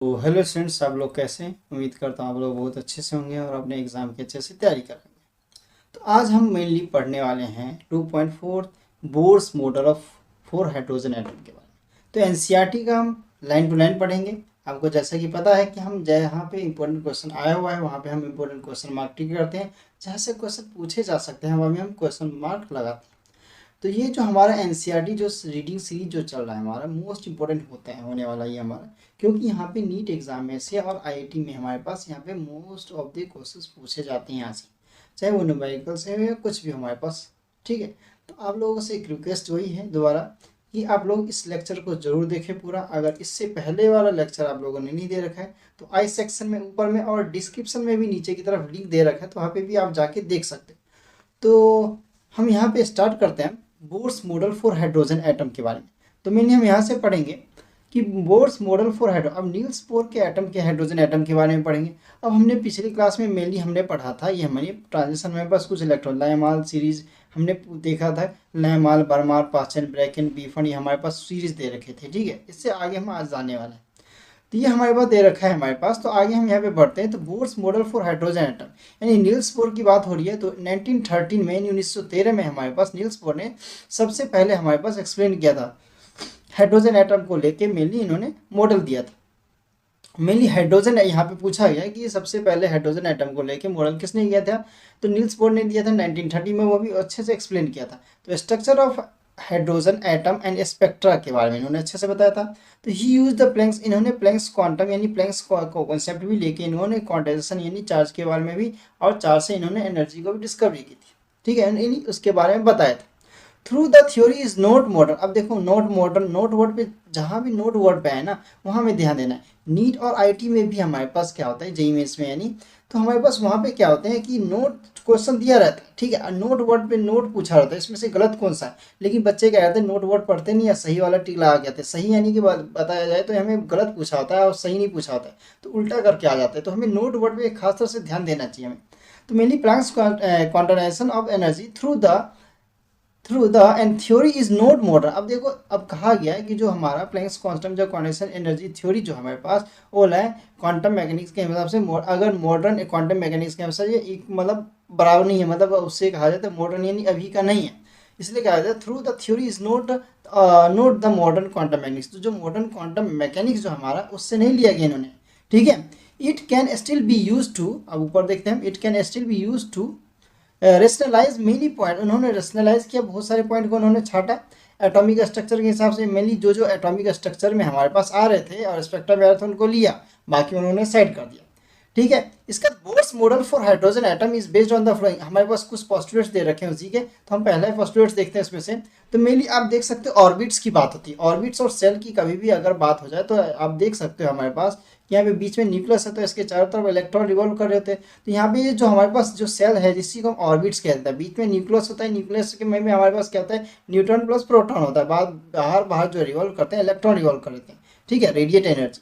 तो hello students, आप लोग कैसे हैं? उम्मीद करता हूँ आप लोग बहुत अच्छे से होंगे और अपने एग्ज़ाम की अच्छे से तैयारी कर रहे हैं। तो आज हम मेनली पढ़ने वाले हैं 2.4 bourse model of 4 hydrogen atom के बारे में। तो एनसीईआरटी का हम लाइन टू लाइन पढ़ेंगे। आपको जैसा कि पता है कि हम जहाँ पे इंपॉर्टेंट क्वेश्चन आया हुआ है वहाँ पे हम इंपॉर्टेंट क्वेश्चन मार्क टिक करते हैं। जहाँ से क्वेश्चन पूछे जा सकते हैं वहाँ में हम क्वेश्चन मार्क लगाते हैं। तो ये जो हमारा एनसीईआरटी जो रीडिंग सीरीज जो चल रहा है हमारा मोस्ट इंपॉर्टेंट होता है होने वाला ये हमारा, क्योंकि यहाँ पे नीट एग्जाम में से और आईआईटी में हमारे पास यहाँ पे मोस्ट ऑफ द क्वेश्चंस पूछे जाते हैं यहाँ से, चाहे वो न्यूमेरिकल से हो या कुछ भी हमारे पास। ठीक है, तो आप लोगों से एक रिक्वेस्ट वही है दोबारा कि आप लोग इस लेक्चर को जरूर देखें पूरा। अगर इससे पहले वाला लेक्चर आप लोगों ने नहीं दे रखा है तो आई सेक्शन में ऊपर में और डिस्क्रिप्शन में भी नीचे की तरफ लिंक दे रखा है, तो वहाँ पे भी आप जाके देख सकते हैं। तो हम यहाँ पे स्टार्ट करते हैं Bohr's model for hydrogen atom के बारे में। तो मैंने हम यहाँ से पढ़ेंगे कि बोर्स मॉडल फॉर हाइड्रो, अब नील्स बोर के एटम के हाइड्रोजन एटम के बारे में पढ़ेंगे। अब हमने पिछली क्लास में मेनली हमने पढ़ा था ये हमारी ट्रांजिशन में बस कुछ इलेक्ट्रॉन लाइमाल सीरीज हमने देखा था। लाइमाल, बर्मार, पाचन, ब्रैकेन, बीफन, ये हमारे पास सीरीज दे रखे थे। ठीक है, इससे आगे हम आज जाने वाले हैं। तो ये हमारे पास दे रखा है हमारे पास। तो आगे हम यहाँ पे बढ़ते हैं। तो Bohr's model for hydrogen atom यानी नील्स बोर की बात हो रही है। तो 1913 में 1913 में हमारे पास नील्स बोर ने सबसे पहले हमारे पास एक्सप्लेन किया था हाइड्रोजन एटम को लेके। मेनली इन्होंने मॉडल दिया था। मेनली हाइड्रोजन यहाँ पे पूछा गया कि सबसे पहले हाइड्रोजन एटम को लेके मॉडल किसने किया था। तो नील्स बोर ने दिया था 1930 में, वो भी अच्छे से एक्सप्लेन किया था। तो structure of hydrogen atom and spectra के बारे में इन्होंने अच्छे से बताया था। तो ही यूज द प्लैंक्स, इन्होंने प्लैंक्स क्वांटम यानी प्लैंक्स कॉन्सेप्ट भी लेके इन्होंने क्वांटाइजेशन यानी चार्ज के बारे में भी और चार्ज से इन्होंने एनर्जी को भी डिस्कवरी की थी। ठीक है, यानी उसके बारे में बताया था। Through the theory is not modern. अब देखो नोट मॉडर्न, नोट वर्ड पे जहाँ भी नोट वर्ड पे है ना वहाँ में ध्यान देना है। नीट और आईटी में भी हमारे पास क्या होता है, जेईई मेंस में यानी, तो हमारे पास वहाँ पे क्या होते हैं कि नोट क्वेश्चन दिया रहता है। ठीक है, नोट वर्ड पे नोट पूछा रहता है इसमें से गलत कौन सा है। लेकिन बच्चे क्या कहते हैं, नोट वर्ड पढ़ते नहीं है, सही वाला टिक लगा के आते हैं। सही यानी कि बताया जाए तो हमें गलत पूछा होता है और सही नहीं पूछा होता है, तो उल्टा करके आ जाते हैं। तो हमें नोट वर्ड पे खास तरह से ध्यान देना चाहिए हमें। तो mainly Planck's quantization of energy through the end theory is not modern. अब देखो, अब कहा गया है कि जो हमारा प्लैंक्स क्वांटम जो क्वांटाइजेशन एनर्जी थ्योरी जो हमारे पास वो है क्वांटम मैकेनिक्स के हिसाब से, अगर मॉडर्न क्वांटम मैकेनिक्स के हिसाब से ये एक मतलब बराबर नहीं है, मतलब उससे कहा जाता है मॉडर्न यानी अभी का नहीं है। इसलिए कहा जाता है through the theory is note the modern quantum mechanics. तो जो मॉडर्न क्वांटम मैकेनिक्स जो हमारा उससे नहीं लिया गया इन्होंने। ठीक है, it can still be use to, अब ऊपर देखते हैं हम, it can still be use to rationalise many point. उन्होंने रेशनलाइज किया, बहुत सारे पॉइंट को उन्होंने छाटा एटॉमिक स्ट्रक्चर के हिसाब से। मेनली जो जो एटॉमिक स्ट्रक्चर में हमारे पास आ रहे थे और स्पेक्ट्रम में आ रहे थे उनको लिया, बाकी उन्होंने साइड कर दिया। ठीक है, इसका Bohr's model for hydrogen atom is based on the flowing. हमारे पास कुछ पोस्टुलेट्स दे रखे हैं उसी के, तो हम पहले पोस्टुलेट्स देखते हैं इसमें से। तो मेनली आप देख सकते हो ऑर्बिट्स की बात होती है। ऑर्बिट्स और सेल की कभी भी अगर बात हो जाए तो आप देख सकते हो हमारे पास यहाँ पे बीच में न्यूक्लियस है, तो इसके चारों तरफ इलेक्ट्रॉन रिवॉल्व कर रहे होते हैं। तो यहाँ पे ये जो हमारे पास जो सेल है जिसकी को हम ऑर्बिट्स कहते हैं, बीच में न्यूक्लियस होता है। न्यूक्लियस के में हमारे पास क्या होता है, न्यूट्रॉन प्लस प्रोटॉन होता है। बाहर बाहर जो रिवॉल्व करते हैं इलेक्ट्रॉन रिवॉल्व कर लेते हैं। ठीक है, रेडिएट एनर्जी।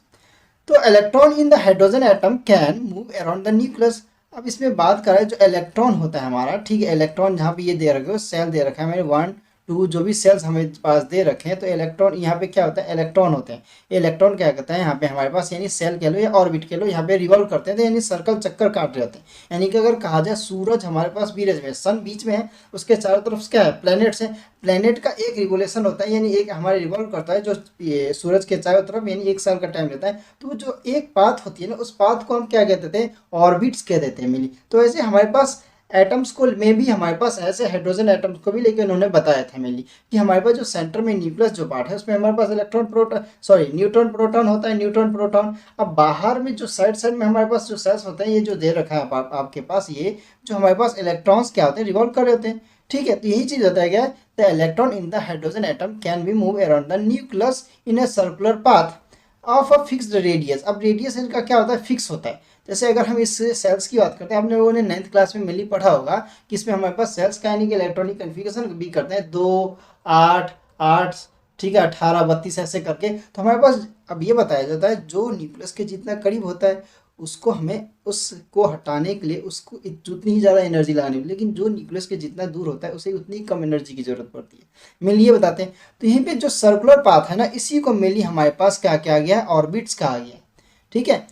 तो electron in the hydrogen atom can move around the nucleus. अब इसमें बात करें जो इलेक्ट्रॉन होता है हमारा, ठीक है, इलेक्ट्रॉन जहाँ पे ये दे रखे हो सेल दे रखा है मैंने 1 2 जो भी सेल्स हमें पास दे रखे हैं, तो इलेक्ट्रॉन यहाँ पे क्या होता है, इलेक्ट्रॉन होते हैं। इलेक्ट्रॉन क्या कहता है यहाँ पे हमारे पास, यानी सेल कह लो या ऑर्बिट कह लो, यहाँ पे रिवॉल्व करते हैं, तो यानी सर्कल चक्कर काट रहे होते हैं। यानी कि अगर कहा जाए सूरज हमारे पास बीरज में, सन बीच में है, उसके चारों तरफ क्या है, प्लैनेट्स है। प्लैनेट का एक रिवोल्यूशन होता है, यानी एक हमारे रिवॉल्व करता है जो ये सूरज के चारों तरफ, यानी 1 साल का टाइम लेता है। तो जो एक पाथ होती है ना, उस पाथ को हम क्या कहते थे, ऑर्बिट्स कह देते हैं मिली। तो ऐसे हमारे पास एटम्स को में भी हमारे पास ऐसे हाइड्रोजन एटम्स को भी लेकर उन्होंने बताया था मेनली कि हमारे पास जो सेंटर में न्यूक्लियस जो पार्ट है उसमें हमारे पास electron proton sorry neutron proton होता है, न्यूट्रॉन प्रोटॉन। अब बाहर में जो साइड साइड में हमारे पास जो सेल्स होते हैं, ये जो दे रखा है आपके पास, ये जो हमारे पास इलेक्ट्रॉन्स क्या होते हैं, रिवॉल्व कर रहे होते हैं। ठीक है, तो यही चीज बताया गया है, the electron in the hydrogen atom can be move around the nucleus in a circular path of a fixed radius. अब रेडियस इनका क्या होता है, फिक्स होता है। जैसे अगर हम इस सेल्स की बात करते हैं, आपने लोगों ने 9th क्लास में मिली पढ़ा होगा कि इसमें हमारे पास सेल्स का यानी कि इलेक्ट्रॉनिक कन्फिगरेशन भी करते हैं 2 8 8, ठीक है, 18 32 ऐसे करके। तो हमारे पास अब ये बताया जाता है जो न्यूक्लियस के जितना करीब होता है उसको हमें उसको हटाने के लिए उसको उतनी ही ज़्यादा एनर्जी लगानी होती है, लेकिन जो न्यूक्लियस के जितना दूर होता है उसे उतनी कम एनर्जी की जरूरत पड़ती है। मेनली ये बताते हैं। तो यहीं पे जो सर्कुलर पाथ है ना, इसी को मेनली हमारे पास क्या क्या गया है, ऑर्बिट्स कहा गया है। ठीक है।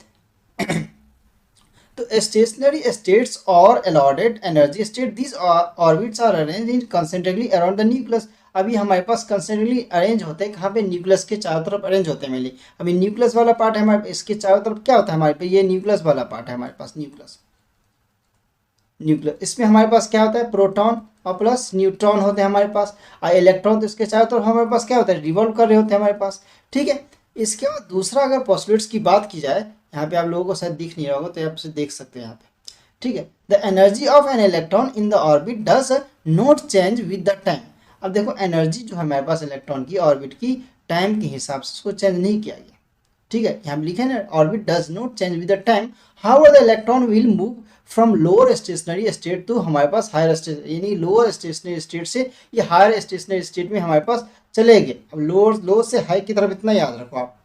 तो स्टेशनरी स्टेट्स और allotted energy state this orbits are arrange in concentrically around the nucleus. अभी हमारे पास कंसेंट्रिकली अरेंज होते हैं कहाँ पे, न्यूक्लियस के चारों तरफ अरेंज होते हैं मेनली। अभी न्यूक्लियस वाला पार्ट है हमारे, इसके चारों तरफ क्या होता है हमारे पे, ये न्यूक्लियस वाला पार्ट है हमारे पास, न्यूक्लियस। न्यूक्लियस इसमें हमारे पास क्या होता है, प्रोटॉन और प्लस न्यूट्रॉन होते हैं हमारे पास, और इलेक्ट्रॉन तो इसके चारों तरफ हमारे पास क्या होता है, रिवॉल्व कर रहे होते हैं हमारे पास। ठीक है। इसके बाद दूसरा अगर पॉस्टुलेट्स की बात की जाए, यहाँ पे आप लोगों को शायद दिख नहीं रहा होगा तो आप से देख सकते हैं यहाँ पे। ठीक है। The energy of an electron in the orbit does not change with the time. अब देखो एनर्जी जो है हमारे पास इलेक्ट्रॉन की ऑर्बिट की, टाइम के हिसाब से उसको चेंज नहीं किया गया। ठीक है, यहाँ लिखे ना, orbit does not change with the time, how the electron will move from lower stationary state to हमारे पास हायर स्टेट, यानी लोअर स्टेशनरी स्टेट से ये हायर स्टेशनरी स्टेट में हमारे पास चले गए। अब लोअर से हाई की तरफ इतना याद रखो आप।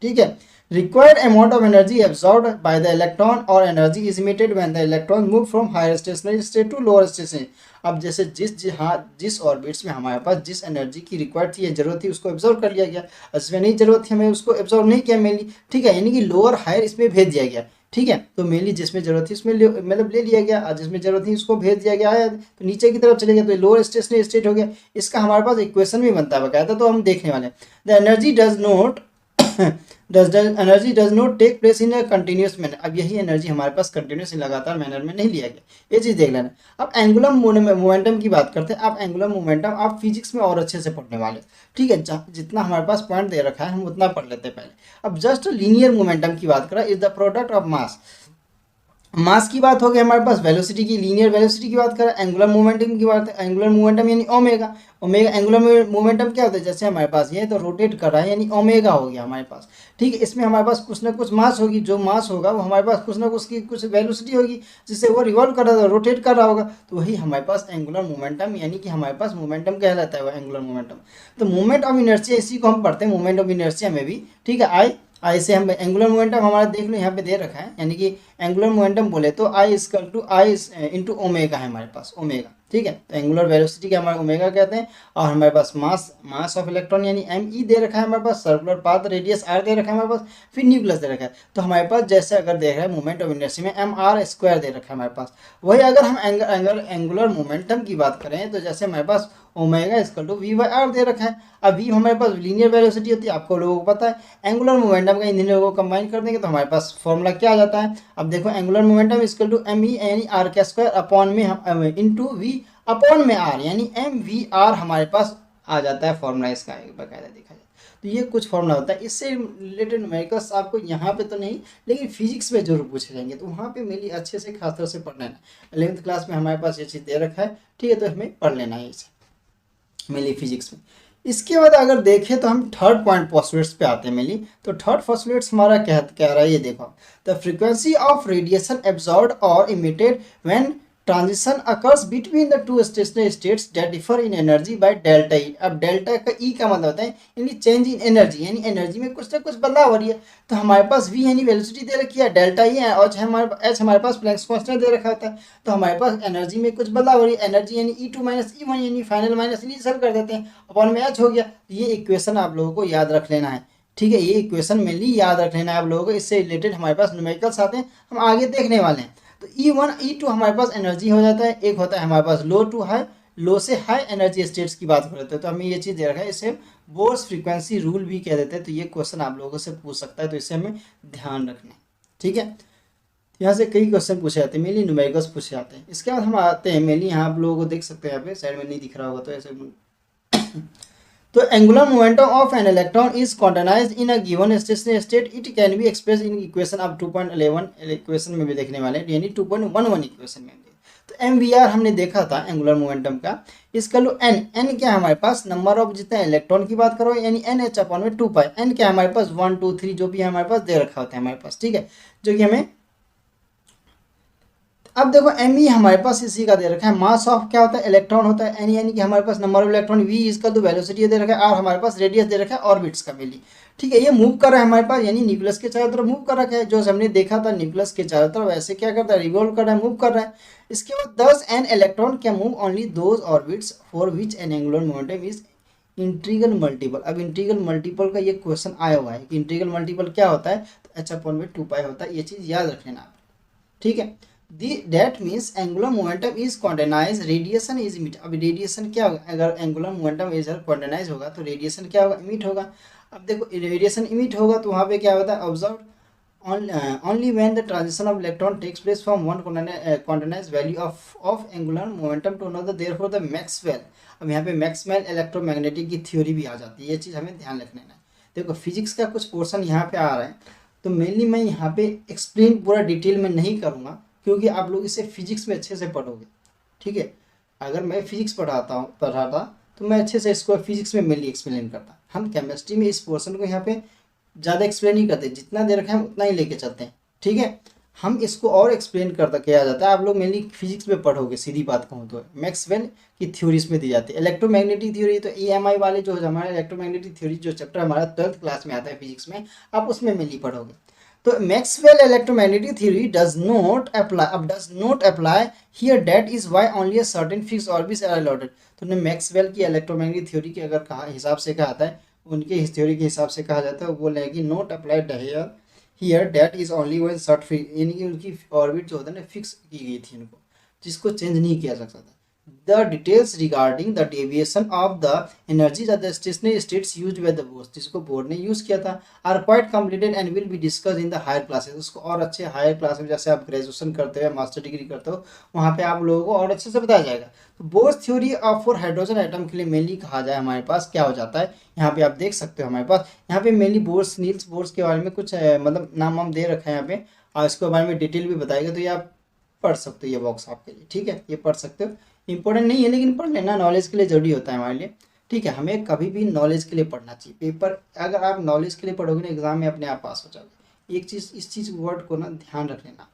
ठीक है। Required amount of energy absorbed by the electron और energy is emitted when the electron move from higher stationary state to lower stationary. अब जैसे जिस ऑर्बिट्स में हमारे पास जिस एनर्जी की रिक्वायर्ड थी या जरूरत थी उसको एब्जॉर्व कर लिया गया, जिसमें नहीं जरूरत थी हमें उसको एब्जॉर्व नहीं किया मेनली। ठीक है, यानी कि लोअर हायर इसमें भेज दिया गया। ठीक है, तो मेनली जिसमें जरूरत थी उसमें मतलब ले लिया गया, और जिसमें जरूरत थी उसको भेज दिया गया है तो नीचे की तरफ चले गया, तो लोअर स्टेशनरी स्टेट हो गया। इसका हमारे पास इक्वेशन भी बनता है बकायदा, तो हम देखने वाले हैं। The energy does not energy does not take place in continuous manner. अब यही एनर्जी हमारे पास कंटिन्यूस लगातार मैनर में नहीं लिया गया, ये चीज़ देख लेना। अब एंगुलर मोमेंटम की बात करते हैं। आप एंगुलर मोमेंटम आप फिजिक्स में और अच्छे से पढ़ने वाले। ठीक है, जितना हमारे पास पॉइंट दे रखा है हम उतना पढ़ लेते हैं पहले। अब जस्ट लीनियर मोमेंटम की बात करें, is the product of mass. Mass की बात हो गई हमारे पास, वेलोसिटी की, लीनियर वेलोसिटी की बात करें, एंगुलर मोमेंटम की बात है, एंगुलर मोमेंटम यानी ओमेगा। ओमेगा एंगुलर मोमेंटम क्या होता है, जैसे हमारे पास ये तो रोटेट कर रहा है यानी ओमेगा हो गया हमारे पास। ठीक है, इसमें हमारे पास कुछ ना कुछ मास होगी, जो मास होगा वो हमारे पास कुछ ना कुछ की कुछ वेलोसिटी होगी जिससे वो रिवॉल्व कर रहा है, रोटेट कर रहा होगा, तो वही हमारे पास एंगुलर मोमेंटम यानी कि हमारे पास मोमेंटम कहलाता है वो एंगुलर मोमेंटम। तो मोमेंट ऑफ इनर्शिया इसी को हम पढ़ते हैं, मोमेंट ऑफ इनर्शिया में भी। ठीक है, आई से हम एंगुलर मोमेंटम हमारा देख लो यहाँ पे दे रखा है, यानी कि एंगुलर मोमेंटम बोले तो I equal to I into omega है हमारे पास, ओमेगा। ठीक है, तो एंगुलर वेलोसिटी के हमारे ओमेगा कहते हैं। और हमारे पास मास ऑफ इलेक्ट्रॉन यानी एम ई दे रखा है हमारे पास, सर्कुलर पाथ रेडियस आर दे रखा है हमारे पास, फिर न्यूक्लियस दे रखा है। तो हमारे पास जैसे अगर देख रहे हैं मोमेंट ऑफ इनर्शिया में एम आर स्क्वायर दे रखा है हमारे पास, वही अगर हम एंगुलर मोमेंटम की बात करें तो जैसे हमारे पास omega equal to v by r दे रखा है। अब वी हमारे पास लीनियर वेलोसिटी होती है, आपको लोगों को पता है। एंगुलर मोमेंटम का इन दोनों को कंबाइन कर देंगे तो हमारे पास फॉर्मूला क्या आ जाता है। अब देखो angular momentum equal to m e यानी आर का स्क्वायर अपॉन में हम इंटू वी अपॉन में आर यानी एम वी आर हमारे पास आ जाता है फॉर्मूला इसका, बकायदा देखा जाए तो ये कुछ फॉर्मूला होता है। इससे रिलेटेड न्यूमेरिकल्स आपको यहाँ पे तो नहीं लेकिन फिजिक्स में जरूर पूछे जाएंगे, तो वहाँ पे मेरी अच्छे से खास तरह से पढ़ लेना। 11th क्लास में हमारे पास ये चीज़ दे रखा है। ठीक है, तो हमें पढ़ लेना है इसे मेनली फिजिक्स में। इसके बाद अगर देखें तो हम थर्ड पॉइंट पोस्टुलेट्स पे आते हैं मेनली। तो थर्ड पोस्टुलेट्स हमारा क्या कह रहा है, ये देखो, the frequency of radiation absorbed और emitted when transition occurs between the two stationary states that differ in energy by delta E. अब डेल्टा का ई का मतलब होता है यानी चेंज इन एनर्जी, यानी एनर्जी में कुछ ना कुछ बदलाव हो रही है। तो हमारे पास वी यानी वेलोसिटी दे रखी है, डेल्टा ई है, और एच हमारे पास प्लैंक्स कांस्टेंट दे रखा होता है। तो हमारे पास एनर्जी में कुछ बदलाव हो रही है, एनर्जी यानी E2 माइनस E1 यानी फाइनल माइनस इनिशियल कर देते हैं, अपॉन में एच हो गया। ये इक्वेशन आप लोगों को याद रख लेना है। ठीक है, ये इक्वेशन मेनली याद रख लेना है आप लोगों को। इससे रिलेटेड हमारे पास न्यूमेरिकल्स आते हैं, हम आगे देखने वाले हैं। तो E1 E2 हमारे पास एनर्जी हो जाता है, एक होता है हमारे पास लो टू हाई, लो से हाई एनर्जी स्टेट्स की बात करते हैं। तो हमें ये चीज़ दे रखा है, इसे बोर्स फ्रीक्वेंसी रूल भी कह देते हैं। तो ये क्वेश्चन आप लोगों से पूछ सकता है, तो इसे हमें ध्यान रखना है। ठीक है, यहाँ से कई क्वेश्चन पूछे जाते हैं, मेनली न्यूमेरिकल्स पूछे जाते हैं। इसके बाद हम आते हैं मेनली, यहाँ आप लोगों को देख सकते हैं, यहाँ पे साइड में नहीं दिख रहा होगा तो ऐसे तो angular momentum of an electron is quantized in a given stationery state, it can be express in equation अब 2.11 इक्वेशन में भी देखने वाले हैं, यानी 2.11 इक्वेशन में। तो एम वी आर हमने देखा था एंगुलर मोमेंटम का, इसका लो एन, एन क्या है हमारे पास, नंबर ऑफ जितने इलेक्ट्रॉन की बात करो यानी एन एच अपॉन में 2 पाई, एन क्या है हमारे पास 1 2 3 जो भी हमारे पास दे रखा होता है हमारे पास। ठीक है, जो कि हमें अब देखो एम ई हमारे पास इसी का दे रखा है। मास ऑफ क्या होता है, इलेक्ट्रॉन होता है, एन यानी कि हमारे पास नंबर ऑफ इलेक्ट्रॉन, वी इसका तो वेलोसिटी दे रखा है, और हमारे पास रेडियस दे रखा है ऑर्बिट्स का मिली। ठीक है, ये मूव कर रहा है हमारे पास, यानी न्यूक्लियस के चारों तरफ मूव कर रखा है, जो हमने देखा था न्यूक्लियस के चारों तरफ ऐसे क्या करता है, रिवॉल्व कर रहा है, मूव कर रहा है। इसके बाद 10 एन इलेक्ट्रॉन क्या move only those orbits for which N angular momentum is integral multiple. अब इंटीग्रल मल्टीपल का ये क्वेश्चन आया हुआ है कि इंटीग्रल मल्टीपल क्या होता है। तो h अपॉन में 2 पाई होता है, ये चीज़ याद रख लेना आप, ठीक है। That means angular momentum is quantized, radiation is emit. अब रेडिएशन क्या होगा, अगर एंगुलर मोमेंटम इज क्वांटिनाइज होगा तो रेडिएशन क्या होगा, इमिट होगा। अब देखो रेडिएशन इमिट होगा तो वहाँ पे क्या होता है, observe only when the transition of electron takes place from one quantized value of angular momentum to another, therefore the Maxwell, अब यहाँ पे मैक्सवेल इलेक्ट्रोमैग्नेटिक की थ्योरी भी आ जाती है, ये चीज़ हमें ध्यान रखना है। देखो फिजिक्स का कुछ पोर्शन यहाँ पे आ रहा है, तो मेनली मैं यहाँ पे एक्सप्लेन पूरा डिटेल में नहीं करूँगा क्योंकि आप लोग इसे फिजिक्स में अच्छे से पढ़ोगे, ठीक है। अगर मैं फिजिक्स पढ़ाता तो मैं अच्छे से इसको फिजिक्स में मेनली एक्सप्लेन करता। हम केमिस्ट्री में इस पोर्शन को यहाँ पे ज़्यादा एक्सप्लेन नहीं करते, जितना दे रखा है हम उतना ही लेके चलते हैं, ठीक है। हम इसको और एक्सप्लेन करता किया जाता है, आप लोग मेनली फिजिक्स में पढ़ोगे, सीधी बात कहूँ तो मैक्सवेल की थ्योरीज में दी जाती है। इलेक्ट्रोमैग्नेटिक थ्योरी तो EMI वाले जो हमारा इलेक्ट्रोमैग्नेटिक थ्योरी जो चैप्टर हमारा 12th क्लास में आता है फिजिक्स में, आप उसमें मेनली पढ़ोगे। तो Maxwell electromagnetic theory does not apply here, that is why only a certain fixed orbits are allotted. तो ने मैक्सवेल की इलेक्ट्रोमैग्नेटिक थ्योरी के अगर कहा हिसाब से कहा था, उनके इस थ्योरी के हिसाब से कहा जाता है, वो बोले कि not applied here that is only one short fix, यानी कि उनकी ऑर्बिट जो होता है ना फिक्स की गई थी उनको, जिसको चेंज नहीं किया जा सकता था। The details regarding the deviation of the energies at the stationary states used by the Bohr, जिसको बोर ने यूज किया था, are quite completed and will be discussed in the higher classes। उसको और अच्छे हायर क्लास में, जैसे आप ग्रेजुएशन करते हो, मास्टर डिग्री करते हो, वहाँ पे आप लोगों को और अच्छे से बताया जाएगा। तो bourse theory of for hydrogen atom के लिए मेनली कहा जाए हमारे पास क्या हो जाता है, यहाँ पे आप देख सकते हो हमारे पास यहाँ पे मेनली बोर्स, नील्स बोर्स के बारे में कुछ मतलब नाम हम दे रखा है यहाँ पे, और इसके बारे में डिटेल भी बताएगा, तो ये आप पढ़ सकते हो, ये बॉक्स आपके लिए, ठीक है, ये पढ़ सकते हो। इंपॉर्टेंट नहीं है लेकिन पढ़ लेना, नॉलेज के लिए जरूरी होता है हमारे लिए, ठीक है। हमें कभी भी नॉलेज के लिए पढ़ना चाहिए। पेपर अगर आप नॉलेज के लिए पढ़ोगे ना, एग्जाम में अपने आप पास हो जाओगे। एक चीज़, इस चीज़ वर्ड को ना ध्यान रख लेना,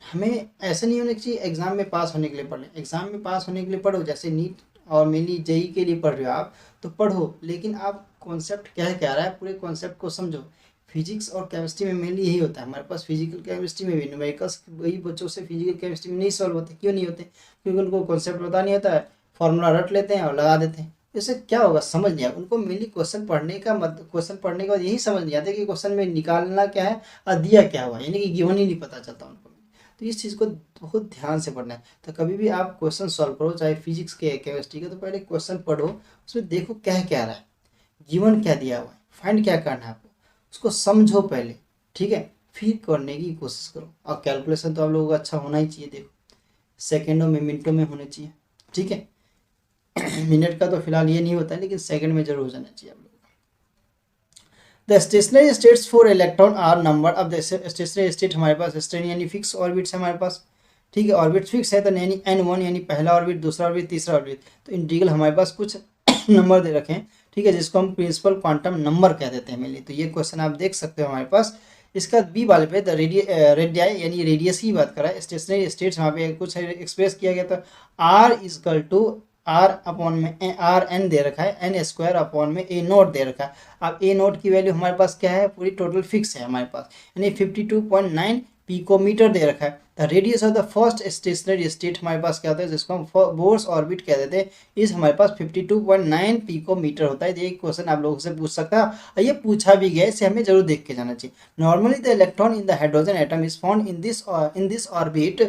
हमें ऐसा नहीं होना चाहिए एग्जाम में पास होने के लिए पढ़ लें। एग्जाम में पास होने के लिए पढ़ो, जैसे नीट और मेनली जेई के लिए पढ़ रहे हो आप, तो पढ़ो, लेकिन आप कॉन्सेप्ट क्या रहा है, पूरे कॉन्सेप्ट को समझो। फिजिक्स और केमिस्ट्री में मेनली यही होता है हमारे पास। फिजिकल केमिस्ट्री में भी न्यूमेरिकल्स वही बच्चों से फिजिकल केमिस्ट्री में नहीं सॉल्व होते, क्यों नहीं होते, क्योंकि उनको कॉन्सेप्ट पता नहीं होता है, फॉर्मूला रट लेते हैं और लगा देते हैं। इससे क्या होगा, समझ नहीं आया उनको। मेनली क्वेश्चन पढ़ने का क्वेश्चन पढ़ने के बाद यही समझ नहीं आता कि क्वेश्चन में निकालना क्या है और दिया क्या हुआ, यानी कि गिवन ही नहीं पता चलता उनको। तो इस चीज़ को बहुत ध्यान से पढ़ना है। तो कभी भी आप क्वेश्चन सॉल्व करो, चाहे फिजिक्स के केमिस्ट्री के, तो पहले क्वेश्चन पढ़ो, उसमें देखो क्या रहा है, गिवन क्या दिया हुआ है, फाइंड क्या करना है आपको, उसको समझो पहले, ठीक है, फिर करने की कोशिश करो। और कैलकुलेशन तो आप लोगों का अच्छा होना ही चाहिए, देखो सेकेंडों में मिनटों में होने चाहिए, ठीक है। मिनट का तो फिलहाल ये नहीं होता है, लेकिन सेकंड में जरूर हो जाना चाहिए आप लोगों का। The stationary states for electron are number. अब स्टेशनरी स्टेट हमारे पास स्टेशनरी यानी फिक्स ऑर्बिट्स है हमारे पास, ठीक है, ऑर्बिट फिक्स है, तो यानी N1 यानी पहला ऑर्बिट, दूसरा ऑर्बिट, तीसरा ऑर्बिट। तो इंटीग्रल हमारे पास कुछ नंबर दे रखे हैं, ठीक है, जिसको हम प्रिंसिपल क्वांटम नंबर कह देते हैं मेनली। तो ये क्वेश्चन आप देख सकते हो हमारे पास। इसका बी वाले पे द रेडियाई यानी रेडियस की बात कर रहा है, स्टेशनरी स्टेट्स वहाँ पे कुछ एक्सप्रेस किया गया। तो R equal to R upon में आर एन दे रखा है, एन स्क्वायर अपॉन में ए नोट दे रखा है। अब ए नोट की वैल्यू हमारे पास क्या है, पूरी टोटल फिक्स है हमारे पास, यानी 52.9 पिकोमीटर दे रखा है। The radius of the first stationery state हमारे पास क्या होता है, जिसको हम बोर्स ऑर्बिट कह देते हैं, इस हमारे पास 52.9 पिकोमीटर होता है। ये क्वेश्चन आप लोगों से पूछ सकता है, और ये पूछा भी गया, इसे हमें जरूर देख के जाना चाहिए। Normally the electron in the hydrogen atom is found in this orbit.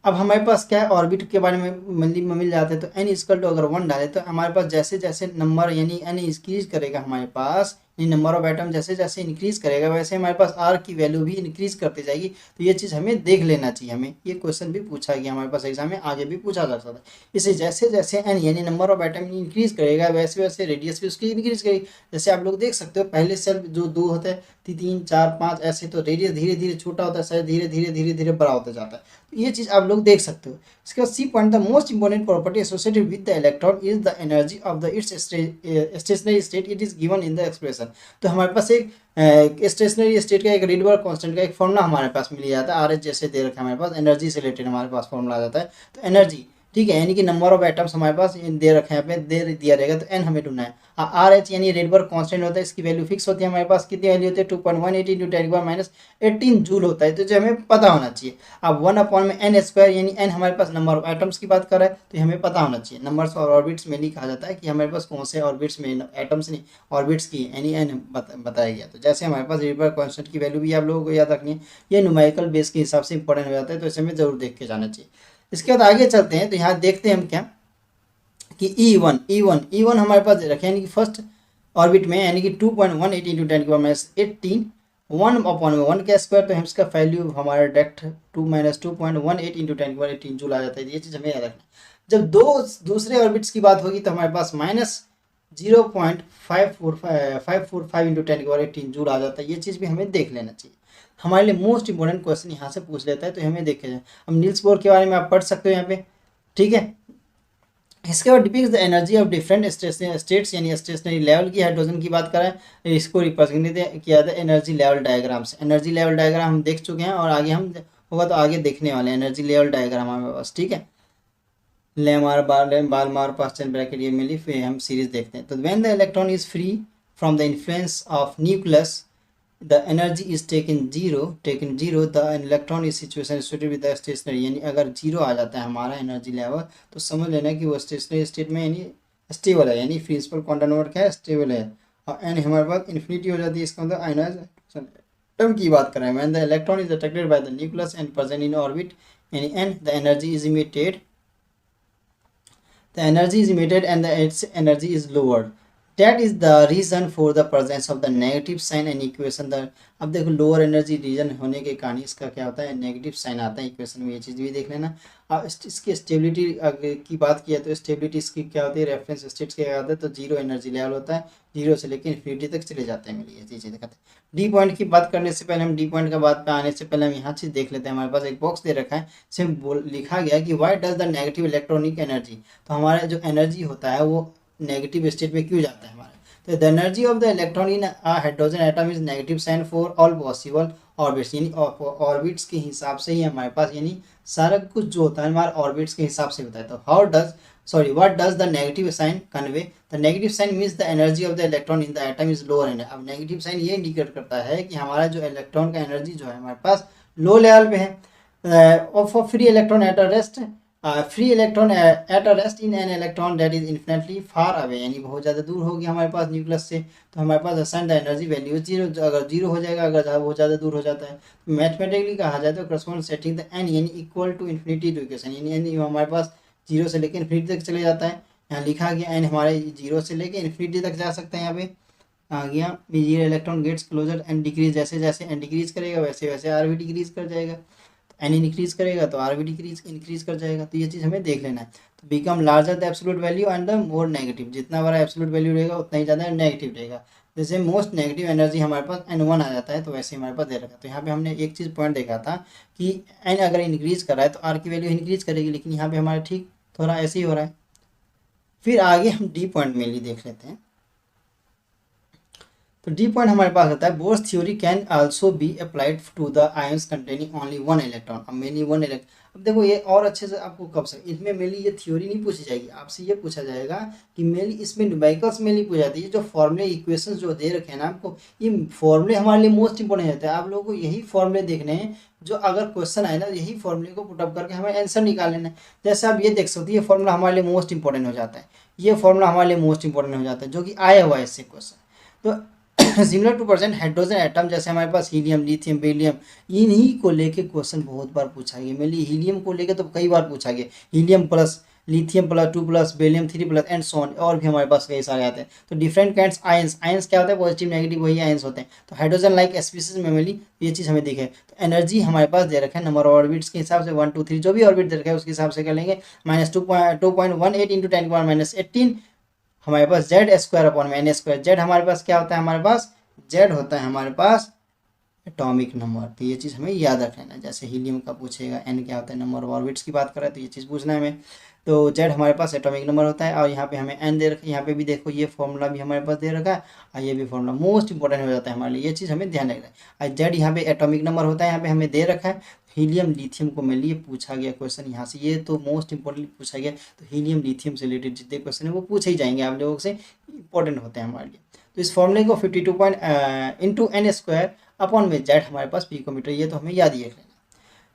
अब हमारे पास क्या है, ऑर्बिट के बारे में मिल जाते हैं। तो n इक्वल टू अगर 1 डाले तो हमारे पास जैसे जैसे नंबर यानी n इंक्रीज करेगा हमारे पास, नंबर ऑफ एटम जैसे जैसे इंक्रीज करेगा, वैसे हमारे पास r की वैल्यू भी इंक्रीज करती जाएगी। तो ये चीज़ हमें देख लेना चाहिए। हमें ये क्वेश्चन भी पूछा गया हमारे पास एग्जाम में, आगे भी पूछा जा सकता है। इसे जैसे जैसे n यानी नंबर ऑफ एटम इंक्रीज करेगा, वैसे वैसे रेडियस भी उसकी इंक्रीज करेगी। जैसे आप लोग देख सकते हो, पहले सेल जो 2 होते हैं, 3 4 5 ऐसे, तो रेडियस धीरे धीरे छोटा होता है, शायद धीरे धीरे बड़ा होता जाता है। ये चीज़ आप लोग देख सकते हो। इसके बाद C point, the most important property associated with the electron is the energy of the its stationary state, it is given in the expression. तो हमारे पास एक स्टेशनरी स्टेट का एक रीडबर्ग कांस्टेंट का एक फॉर्मूला हमारे पास मिल जाता है, आर एच जैसे दे रखा है हमारे पास, एनर्जी से रिलेटेड हमारे पास फॉर्मूला आ जाता है। तो एनर्जी ठीक है, यानी कि नंबर ऑफ एटम्स हमारे पास दे रखे हैं, यहाँ पे दे दिया रहेगा, तो एन हमें ढूंढना है। आर एच यानी रेडबर्ग कांस्टेंट होता है, इसकी वैल्यू फिक्स होती है हमारे पास, कितनी वैल्यू होती है 2.18 इंटू 10⁻18 जूल होता है, तो जो हमें पता होना चाहिए। अब 1 में एन स्क्वायर यानी एन हमारे पास नंबर ऑफ एटम्स की बात कर रहा है, तो हमें पता होना चाहिए। नंबर्स ऑफ ऑर्बिट्स में नहीं कहा जाता है कि हमारे पास कौन से ऑर्बिट्स में एटम्स नहीं ऑर्बिट्स की यानी एन बताया गया। तो जैसे हमारे पास रेडबर्ग कांस्टेंट की वैल्यू भी आप लोगों को याद रखनी है, ये न्यूमेरिकल बेस के हिसाब से इंपॉर्टेंट हो जाता है, तो इसे हमें जरूर देख के जाना चाहिए। इसके बाद आगे चलते हैं, तो यहाँ देखते हैं हम क्या कि E1 हमारे पास रखे, यानी कि फर्स्ट ऑर्बिट में, यानी कि 2.18 इंटू 10⁻18 1/1 का स्क्वायर, तो हम इसका वैल्यू हमारा डायरेक्ट 2-2.18 इंटू 10⁻18 जूल आ जाता है। ये चीज़ हमें याद रखना है। जब दूसरे ऑर्बिट्स की बात होगी तो हमारे पास -0.545 इंटू 10⁻18 जूल आ जाता है। ये चीज़ भी हमें देख लेना चाहिए। हमारे लिए मोस्ट इंपॉर्टेंट क्वेश्चन यहाँ से पूछ लेता है, तो हमें देखे जाए। अब नील्स बोर के बारे में आप पढ़ सकते हो यहाँ पे, ठीक है। इसके बाद depicts the energy of different states, यानी स्टेशनरी लेवल की हाइड्रोजन की बात करें, इसको रिप्रेजेंट किया जाता है एनर्जी लेवल डायग्राम से। एनर्जी लेवल डायग्राम हम देख चुके हैं, और आगे हम होगा तो आगे देखने वाले हैं एनर्जी लेवल डायग्राम हमारे पास, ठीक है। लेमार बालमार पास्चन ब्रैकेट ये मिली, फिर हम सीरीज देखते हैं। तो when the electron is free from the influence of nucleus the energy is taken zero, the electron is situation associated with the stationary, यानी अगर जीरो आ जाता है हमारा एनर्जी लेवल, तो समझ लेना कि वो स्टेशनरी स्टेट में यानी स्टेबल है, यानी प्रिंसिपल क्वांटम नंबर क्या है, स्टेबल है। और एन हमारे पास इन्फिनिटी हो जाती है, इसका मतलब आयनाइजेशन एटम की बात करें। When the electron is attracted by the nucleus and present in orbit, यानी n the energy is emitted and its energy is lowered. That is the reason for the presence of the negative sign and equation. अब देखो lower energy reason होने के कारण इसका क्या होता है, नेगेटिव साइन आता है इक्वेशन में, ये चीज़ भी देख लेना। अब इसकी स्टेबिलिटी की बात किया तो स्टेबिलिटी इसकी क्या होती है, रेफरेंस स्टेट्स क्या होता है, तो जीरो एनर्जी लेवल होता है, जीरो से लेकर इन्फिनिटी तक चले जाते हैं। मिलिए ये चीज़ें दिखाते हैं। डी पॉइंट की बात करने से पहले, हम डी पॉइंट का बात पे आने से पहले हम यहाँ चीज़ देख लेते हैं। हमारे पास एक बॉक्स दे रखा है, इसमें लिखा गया कि why does the negative electronic energy, तो हमारा जो एनर्जी होता है वो नेगेटिव स्टेट में क्यों जाता है हमारा। तो the energy of the electron in hydrogen atom is negative sign for all possible orbits, यानी ऑर्बिट्स के हिसाब से ही हमारे पास, यानी सारा कुछ जो होता है हमारे ऑर्बिट्स के हिसाब से होता है। तो what does the negative sign convey, the negative sign means the energy of the electron in the atom is lower and. अब नेगेटिव साइन ये इंडिकेट करता है कि हमारा जो इलेक्ट्रॉन का एनर्जी जो है हमारे पास लो लेवल पे है। Of free electron at a rest, free electron at a rest in an electron that is infinitely far away, यानी बहुत ज़्यादा दूर होगी हमारे पास न्यूक्लियस से, तो हमारे पास assign the energy value zero, अगर जीरो हो जाएगा, अगर बहुत ज़्यादा दूर हो जाता है। मैथमेटिकली कहा जाए तो करस्पॉन्ड सेटिंग द एन यानी equal to infinity to equation, यानी हमारे पास जीरो से लेकर इन्फिनिटी तक चले जाता है। यहाँ लिखा गया एन हमारे जीरो से लेकर इन्फिनिटी तक जा सकते हैं। यहाँ पे आ गया zero electron gets closer and decrease, जैसे जैसे एन डिक्रीज करेगा वैसे वैसे आर भी डिक्रीज कर जाएगा, एन इंक्रीज करेगा तो आर भी इंक्रीज कर जाएगा। तो ये चीज़ हमें देख लेना है। तो become larger the absolute value and the more negative, जितना बड़ा एब्सोल्यूट वैल्यू रहेगा उतना ही ज़्यादा नेगेटिव रहेगा। जैसे मोस्ट नेगेटिव एनर्जी हमारे पास N1 आ जाता है, तो वैसे हमारे पास दे रखा है। तो यहाँ पे हमने एक चीज़ पॉइंट देखा था कि एन अगर इंक्रीज कर रहा है तो आर की वैल्यू इंक्रीज करेगी, लेकिन यहाँ पे हमारा ठीक थोड़ा ऐसे ही हो रहा है। फिर आगे हम डी पॉइंट मेनली देख लेते हैं। तो डी पॉइंट हमारे पास होता है Bohr's theory can also be applied to the ions containing only one electron. अब मेनली वन इलेक्ट्रॉन, अब देखो ये और अच्छे से आपको कब से इसमें मेनली ये थ्योरी नहीं पूछी जाएगी, आपसे ये पूछा जाएगा कि मेनली इसमें न्यूमेरिकल्स मेनली पूछा जाती है। जो फॉर्मूले इक्वेशंस जो दे रखे हैं ना आपको, ये फॉर्मूले हमारे लिए मोस्ट इंपॉर्टेंट रहता है। आप लोगों को यही फॉर्मूले देखने हैं, जो अगर क्वेश्चन आए ना यही फॉर्मूले को पुटअप करके हमें आंसर निकाल लेना है। जैसे आप ये देख सकते हैं, ये फॉर्मूला हमारे लिए मोस्ट इंपॉर्टेंट हो जाता है, ये फॉर्मूला हमारे लिए मोस्ट इंपॉर्टेंट हो जाता है, जो कि आया हुआ है इससे क्वेश्चन। तो similar to present hydrogen atom, जैसे हमारे पास हीलियम, लिथियम, बेरिलियम, इन्हीं को लेके क्वेश्चन बहुत बार पूछा गया। मेनली हीलियम को लेके तो कई बार पूछा गया, helium plus, lithium plus 2 plus, beryllium 3 plus and so on, और भी हमारे पास कई सारे आते हैं। तो डिफरेंट काइंड्स आयंस, आयंस क्या होता है, पॉजिटिव नेगेटिव वही आयंस होते हैं। तो हाइड्रोजन लाइक स्पीसीज में मेनली ये चीज़ हमें दिखे। तो एनर्जी हमारे पास दे रखा है नंबर ऑफ ऑर्बिट्स के हिसाब से, 1 2 3 जो भी ऑर्बिट दे रखा है उसके हिसाब से कर लेंगे। -2.18 इंटू 10⁻18 हमारे पास जेड स्क्वायर अपॉन में एन स्क्वायर। जेड हमारे पास क्या होता है, हमारे पास जेड होता है हमारे पास एटॉमिक नंबर। तो ये चीज़ हमें याद रख लेना। जैसे हीलियम का पूछेगा एन क्या होता है, नंबर ऑफ ऑर्बिट्स की बात कर रहा है, तो ये चीज़ पूछना है हमें। तो जेड हमारे पास एटॉमिक नंबर होता है, और यहाँ पे हमें एन दे रखा है। यहाँ पे भी देखो ये फॉर्मूला भी हमारे पास दे रखा है, और ये भी फॉर्मूला मोस्ट इंपॉर्टेंट हो जाता है हमारे लिए, ये चीज़ हमें ध्यान रखना है। और जेड यहाँ पे एटॉमिक नंबर होता है, यहाँ पे हमें दे रखा है। हीलियम लिथियम को मेनली ये पूछा गया क्वेश्चन यहाँ से, ये तो मोस्ट इंपॉर्टेंटली पूछा गया। तो हीलियम लिथियम से रिलेटेड जितने क्वेश्चन है वो पूछे ही जाएंगे आप लोगों से, इंपॉर्टेंट होते हैं हमारे लिए। तो इस फॉर्मूले को 52 point into n square upon में जेड हमारे पास पिकोमीटर, ये तो हमें याद ही रख लेना।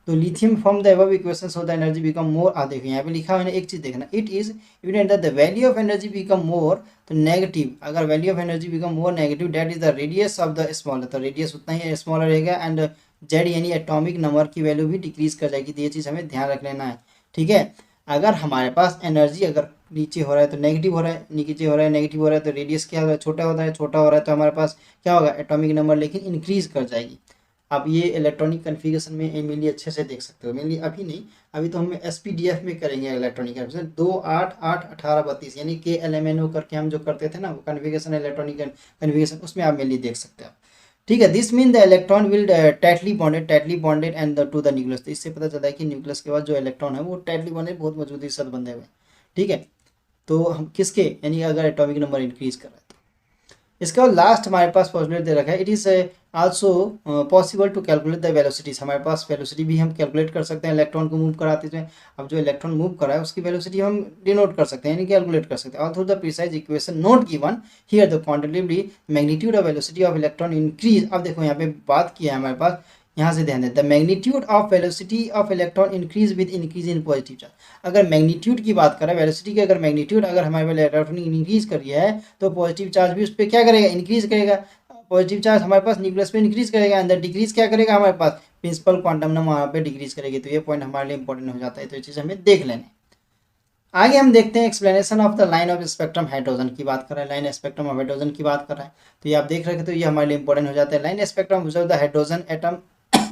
तो lithium from the above equation so the energy become more, देखो यहाँ पे लिखा हुआ है एक चीज देखना, it is evident that the value of energy become more, तो नेगेटिव, अगर value of energy become more negative that is the radius of the smaller, तो रेडियस उतना ही स्मॉलर रहेगा, एंड जेड यानी एटॉमिक नंबर की वैल्यू भी decrease कर जाएगी। तो ये चीज़ हमें ध्यान रख लेना है, ठीक है। अगर हमारे पास एनर्जी अगर नीचे हो रहा है तो नेगेटिव हो रहा है, नीचे हो रहा है नेगेटिव हो रहा है, तो रेडियस क्या हो रहा है, छोटा होता है, छोटा हो रहा है तो हमारे पास क्या होगा, एटॉमिक नंबर लेकिन इंक्रीज कर जाएगी। आप ये इलेक्ट्रॉनिक कन्फिगरेशन में मेनली अच्छे से देख सकते हो, मेनली अभी नहीं, अभी तो हम SPDF में करेंगे इलेक्ट्रॉनिक कन्फिगरेशन 2 8 8 18 32 यानी KLMNO करके हम जो करते थे ना वो कन्फिगरेशन इलेक्ट्रॉनिक कन्फिगरेशन, उसमें आप मेनली देख सकते हो, ठीक है। This mean the electron will tightly bonded and to the nucleus, तो इससे पता चलता है कि न्यूक्लियस के बाद जो इलेक्ट्रॉन है वो टाइटली बॉन्डेड, बहुत मजबूती के साथ बंधे हुए, ठीक है। तो हम किसके, यानी अगर एटॉमिक नंबर इंक्रीज कर रहा है तो। इसके बाद लास्ट हमारे पास पॉसिबिलिटी दे रखा है, it is also possible to calculate the velocities, हमारे पास वेलोसिटी भी हम कैलकुलेट कर सकते हैं इलेक्ट्रॉन को मूव कराते हुए। अब जो इलेक्ट्रॉन मूव कर रहा है उसकी वेलोसिटी हम डिनोट कर सकते हैं, यानी कैलकुलेट कर सकते हैं। Although the precise equation not given here the quantitatively magnitude of velocity of electron increase, अब देखो यहाँ पे बात किया है हमारे पास, यहाँ से ध्यान दें, the magnitude of velocity of electron increase with increase in positive charge. अगर मैग्नीट्यूड की बात करें, वेलोसिटी की अगर मैग्नीट्यूड अगर हमारे पास इलेक्ट्रॉन इंक्रीज कर रही है तो पॉजिटिव चार्ज भी उस पर क्या करेगा, इंक्रीज करेगा। पॉजिटिव चार्ज हमारे पास न्यूक्लियस पे इंक्रीज करेगा, अंदर डिक्रीज क्या करेगा हमारे पास, प्रिंसिपल क्वांटम नंबर वहाँ पे डिक्रीज करेगी। तो ये पॉइंट हमारे लिए इंपॉर्टेंट हो जाता है, तो ये चीज़ हमें देख लेना है। आगे हम देखते हैं explanation of the line of spectrum hydrogen की बात कर रहे हैं, लाइन स्पेक्ट्रम ऑफ हाइड्रोजन की बात कर रहे हैं। तो ये आप देख रहे हैं, तो ये हमारे लिए इंपॉर्टेंट हो जाता है। Line spectrum of the hydrogen atom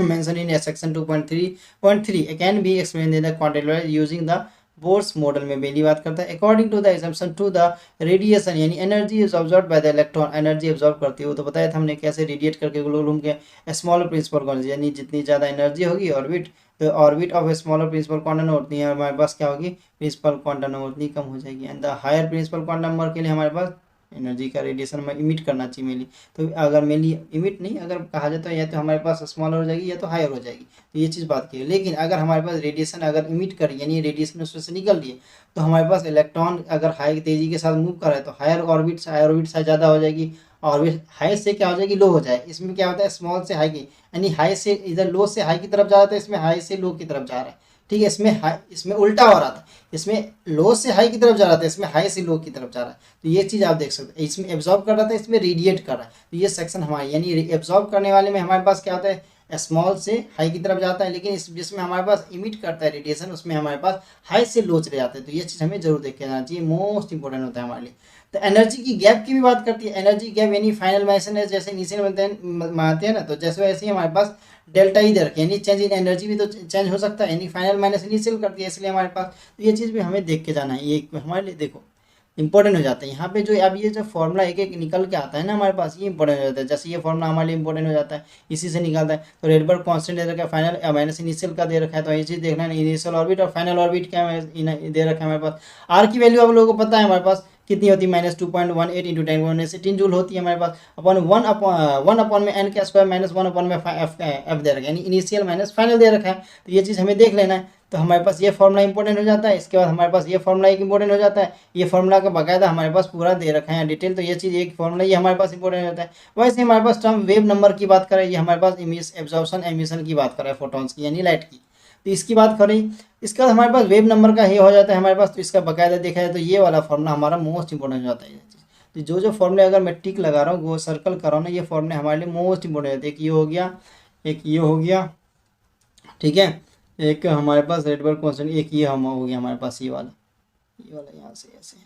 mentioned in section 2.3.3 can be explained in the quantitative using the Bohr's model में पहली बात करता है, according to the assumption to the radiation, यानी energy is observe by the electron, energy observe करती है, वो तो बताया था हमने कैसे रेडिएट करके घूम के स्मॉलर प्रिंसिपल क्वांटिटी, यानी जितनी ज़्यादा एनर्जी होगी ऑर्बिट, तो orbit of smaller principal quantum number उतनी हमारे पास क्या होगी, प्रिंसिपल क्वांटम नंबर उतनी कम हो जाएगी। And the higher principal quantum number के लिए हमारे पास एनर्जी का रेडिएशन में इमिट करना चाहिए मेनली, तो अगर मेनली इमिट नहीं अगर कहा जाता है या तो हमारे पास स्मॉलर हो जाएगी या तो हायर हो जाएगी, तो ये चीज़ बात की है। लेकिन अगर हमारे पास रेडिएशन अगर इमिट करी यानी रेडिएशन उसमें से निकल रही है, तो हमारे पास इलेक्ट्रॉन अगर हाई तेजी के साथ मूव कर रहा है तो हायर ऑर्बिट से ज़्यादा हो जाएगी, ऑर्बिट हाई से क्या हो जाएगी, लो हो जाए। इसमें क्या होता है, स्मॉल से हाई की, यानी हाई से इधर लो से हाई की तरफ जा रहा था, इसमें हाई से लो की तरफ जा रहा है, ठीक है। इसमें उल्टा हो रहा था, इसमें लो से हाई की तरफ जा रहा था, इसमें हाई से लो की तरफ जा रहा है। तो ये चीज़ आप देख सकते हैं, इसमें एब्जॉर्ब कर रहा था, इसमें रेडिएट कर रहा है। तो ये सेक्शन हमारे यानी एब्जॉर्ब करने वाले में हमारे पास क्या होता है, स्मॉल से हाई की तरफ जाता है, लेकिन इस जिसमें हमारे पास इमिट करता है रेडिएशन उसमें हमारे पास हाई से लो चले जाते हैं। तो ये चीज़ हमें जरूर देख के जाना चाहिए, मोस्ट इंपॉर्टेंट होता है हमारे लिए। तो एनर्जी की गैप की भी बात करती है, एनर्जी गैप यानी फाइनल मैसन है, जैसे इनिशियल मानते हैं ना, तो जैसे वैसे ही हमारे पास डेल्टा ही दे रखे, यानी चेंज इन एनर्जी भी तो चेंज हो सकता है, यानी फाइनल माइनस इनिशियल करती है, इसलिए हमारे पास तो ये चीज़ भी हमें देख के जाना है, ये हमारे लिए देखो इंपॉर्टेंट हो जाता है। यहाँ पे जो अब ये जो फॉर्मूला एक एक निकल के आता है ना हमारे पास, ये इंपॉर्टेंट हो जाता है। जैसे ये फॉर्मूला हमारे लिए इंपॉर्टेंट हो जाता है, इसी से निकलता है। तो रेडबर्ग कांस्टेंट दे रखा है, फाइनल माइनस इनिशियल का दे रखा है, तो ये चीज़ देखना है, इनिशियल ऑर्बिट और फाइनल ऑर्बिट क्या दे रखा है हमारे पास। आर की वैल्यू आप लोगों को पता है हमारे पास कितनी होती है, -2.18 इंटू 10 जूल होती है हमारे पास, अपॉन वन अपॉन में n का स्क्वायर माइनस 1 अपॉन में एफ दे रखा है, यानी इनिशियल माइनस फाइनल दे रखा है। तो ये चीज़ हमें देख लेना है। तो हमारे पास ये फॉर्मूला इंपॉर्टेंट हो जाता है। इसके बाद हमारे पास ये फॉर्मूला एक इंपॉर्टेंट हो जाता है, ये फॉर्मूला का बाकायदा हमारे पास पूरा दे रखा है डिटेल। तो ये चीज़ एक फॉर्मूला ये हमारे पास इंपॉर्टेंट हो जाता है। वैसे हमारे पास टर्म वेव नंबर की बात करें, ये हमारे पास एब्जॉर्प्शन एमिशन की बात करें, फोटॉन्स की यानी लाइट की, तो इसकी बात करें। इसके बाद हमारे पास वेव नंबर का ये हो जाता है हमारे पास, तो इसका बाकायदा देखा जाए तो ये वाला फॉर्मूला हमारा मोस्ट इंपॉर्टेंट हो जाता है। तो जो फॉर्मूले अगर मैं टिक लगा रहा हूँ वो सर्कल कर रहा हूँ ना, ये फॉर्मूले हमारे लिए मोस्ट इंपॉर्टेंट होते हैं। एक ये हो गया, एक ये हो गया, ठीक है, एक हमारे पास रेडबर्ग कांस्टेंट, एक ये हम हो गया हमारे पास ये वाला यहाँ से ऐसे,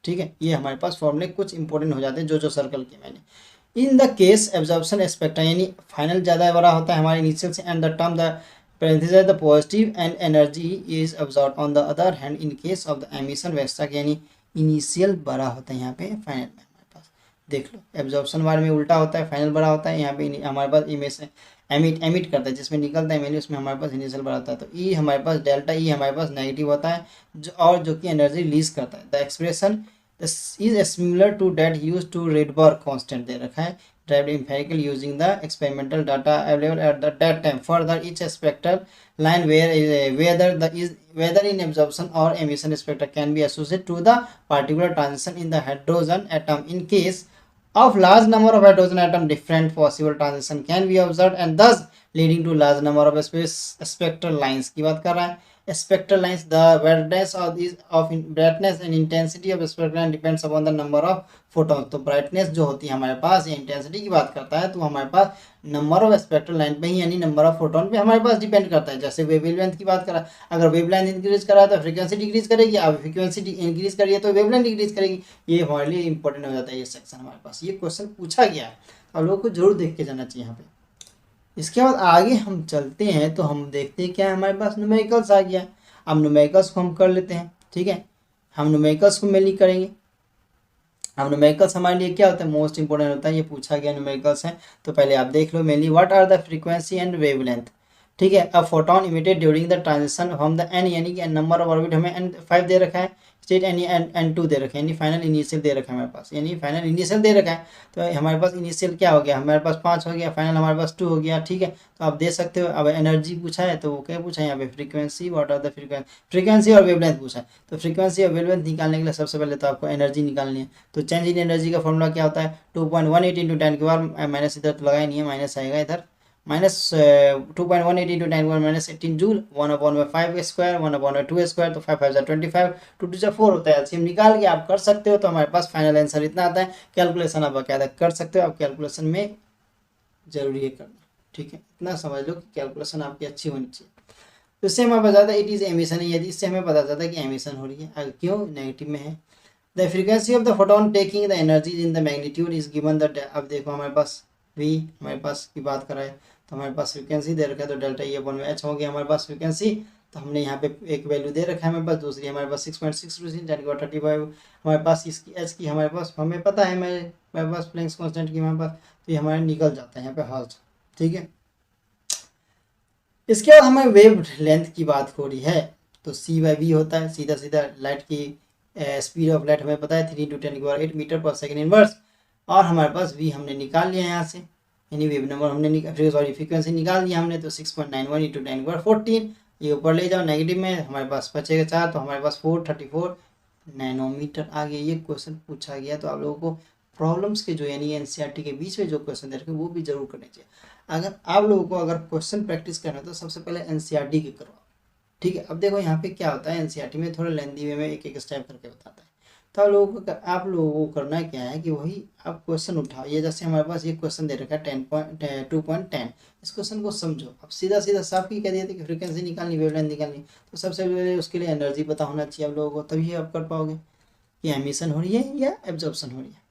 ठीक है। ये हमारे पास फॉर्मूले कुछ इंपॉर्टेंट हो जाते हैं जो सर्कल किए मैंने। In the case absorption spectrum यानी फाइनल ज़्यादा बड़ा होता है हमारे इनिशियल से, and the term the parenthesis the positive and energy is absorbed on the other hand in case of the emission वैसा यानी इनिशियल बड़ा होता है यहाँ पे, फाइनल में हमारे पास देख लो एब्जॉर्प्शन बार में उल्टा होता है, फाइनल बड़ा होता है। यहाँ पे हमारे पास इमेज एमिट करता है, जिसमें निकलता है मैंने उसमें हमारे पास इनिशियल बड़ा होता है। तो ई हमारे पास डेल्टा ई हमारे पास नेगेटिव होता है और जो कि एनर्जी रिलीज करता है। The expression is similar to that use to Rydberg constant दे रखा है, derived empirically using the experimental data available at that time. Further, each spectral line whether in absorption or emission spectra can be associated to the particular transition in the hydrogen atom. In case of large number of hydrogen atom, different possible transition can be observed and thus leading to large number of spectral lines की बात कर रहा है. Spectral lines, the brightness of brightness and intensity of spectral line depends upon the number of photons. तो brightness जो होती है हमारे पास, ये intensity की बात करता है, तो हमारे पास नंबर ऑफ स्पेक्ट्रल लाइन पे ही यानी नंबर ऑफ फोटोन पे हमारे पास डिपेंड करता है. जैसे वेवलेंथ की बात करा, अगर वेवलेंथ इंक्रीज करा तो फ्रीक्वेंसी डिक्रीज करेगी, अब फ्रीक्वेंसी इंक्रीज करिए तो वेवलेंथ डिक्रीज करेगी. ये हमारे लिए इंपॉर्टेंट हो जाता है ये सेक्शन हमारे पास. ये क्वेश्चन पूछा गया है, आप लोगों को जरूर देख के जाना चाहिए यहाँ पे. इसके बाद आगे हम चलते हैं तो हम देखते हैं क्या है हमारे पास न्यूमेरिकल्स आ गया. अब न्यूमेरिकल्स को हम कर लेते हैं. ठीक है, हम न्यूमेरिकल्स को मेनली करेंगे. अब न्यूमेरिकल्स हमारे लिए क्या होता है, मोस्ट इंपोर्टेंट होता है. ये पूछा गया न्यूमेरिकल्स है तो पहले आप देख लो mainly what are the frequency and wavelength. ठीक है, अब photon emitted during the transition from the n यानी कि नंबर ऑफ ऑर्बिट हमें n5 दे रखा है, स्टेट n2 दे रखा है, यानी फाइनल इनिशियल दे रखा है हमारे पास, यानी फाइनल इनिशियल दे रखा है. तो हमारे पास इनिशियल क्या हो गया, हमारे पास 5 हो गया, फाइनल हमारे पास 2 हो गया. ठीक है, तो आप दे सकते हो. अब एनर्जी पूछा है तो वो क्या पूछा है यहाँ पे, frequency, what are the frequency और वेवलेंथ पूछा है. तो फ्रीक्वेंसी और वेवलेंथ निकालने के लिए सबसे पहले तो आपको एनर्जी निकालनी है. तो चेंज इन एनर्जी का फॉर्मूला क्या होता है, 2.18 इंटू 10 के बाद माइनस इधर तो लगाया नहीं है, माइनस आएगा इधर, minus 2.18 into 10 minus 18 joule, 1/5 square, 1/2 square, तो 5 5 25, 2 2 4 होता है. एलसीएम निकाल के आप कर सकते हो. तो हमारे पास फाइनल आंसर इतना आता है. कैलकुलेशन आप क्या कर सकते हो, आप कैलकुलेशन में जरूरी है करना. ठीक है, इतना समझ लो कि कैलकुलेशन आपकी अच्छी होनी चाहिए. तो इससे हमें पता चलता है इट इज एमिशन. यदि इससे हमें पता चलता है कि एमिशन हो रही है, अगर क्यों नेगेटिव में है. The frequency of the photon taking the energy in the magnitude is given the. अब देखो हमारे पास वी हमारे पास की बात कराए तो हमारे पास फ्रीक्वेंसी दे रखा है, तो डेल्टा ई अपॉन एच हो गया हमारे पास फ्रीक्वेंसी. तो हमने यहाँ पे एक वैल्यू दे रखा है हमारे पास, दूसरी हमारे पास 6.6 10⁻35 हमारे पास. इसकी एच की हमारे पास हमें पता है, मेरे पास प्लैंक्स कांस्टेंट की हमारे पास, तो ये हमारे निकल जाता है यहाँ पे हाल्ट. ठीक है, इसके बाद हमें वेव लेंथ की बात हो रही है तो c/v होता है. सीधा सीधा लाइट की स्पीड ऑफ लाइट हमें पता है 3 × 10⁸ मीटर पर सेकेंड इनवर्स. और हमारे पास v हमने निकाल लिया यहाँ से, यानी वेव नंबर हमने फ्रीक्वेंसी निकाल दिया हमने. तो 6.91 × 10⁻14 ये ऊपर ले जाओ नेगेटिव में, हमारे पास बचेगा 4, तो हमारे पास 434 नैनोमीटर आ गया. ये क्वेश्चन पूछा गया. तो आप लोगों को प्रॉब्लम्स के जो यानी एनसीईआरटी के बीच में जो क्वेश्चन दे रखे वो भी जरूर करने चाहिए. अगर आप लोगों को अगर क्वेश्चन प्रैक्टिस करना है तो सबसे पहले एनसीईआरटी के करवाओ. ठीक है, अब देखो यहाँ पे क्या होता है, एनसीईआरटी में थोड़ा लेंदी वे में एक एक स्टेप करके बताता है. तो आप लोगों को करना क्या है कि वही आप क्वेश्चन उठाओ. ये जैसे हमारे पास ये क्वेश्चन दे रखा है 2.10, इस क्वेश्चन को समझो. अब सीधा सीधा साफ ही कह दिया था कि फ्रीक्वेंसी निकालनी, वेवलेंथ निकालनी. तो सबसे पहले उसके लिए एनर्जी पता होना चाहिए आप लोगों को, तभी आप कर पाओगे कि एमिशन हो रही है या एब्जॉर्प्शन हो रही है.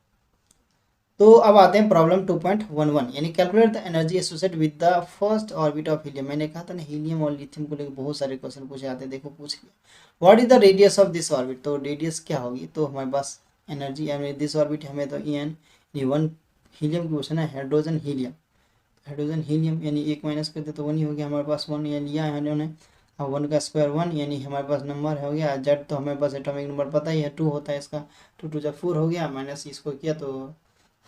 तो अब आते हैं प्रॉब्लम 2.11, यानी calculate the energy associate with the first orbit of helium. मैंने कहा था ना हीलियम और लिथियम को लेकर बहुत सारे क्वेश्चन पूछे जाते हैं. देखो पूछ लिया what is the radius of this orbit. तो रेडियस क्या होगी, तो हमारे पास एनर्जी यानी दिस ऑर्बिट हमें तो EN 1 हीलियम की क्वेश्चन है, हाइड्रोजन हीलियम यानी 1 माइनस करते तो 1 ही हो गया हमारे पास. 1 यानी लिया है उन्होंने. अब 1 का स्क्वायर 1 यानी हमारे पास नंबर हो गया. जेड तो हमारे पास एटॉमिक नंबर पता ही है 2 होता है इसका. 2 2 4 हो गया, माइनस इसको किया तो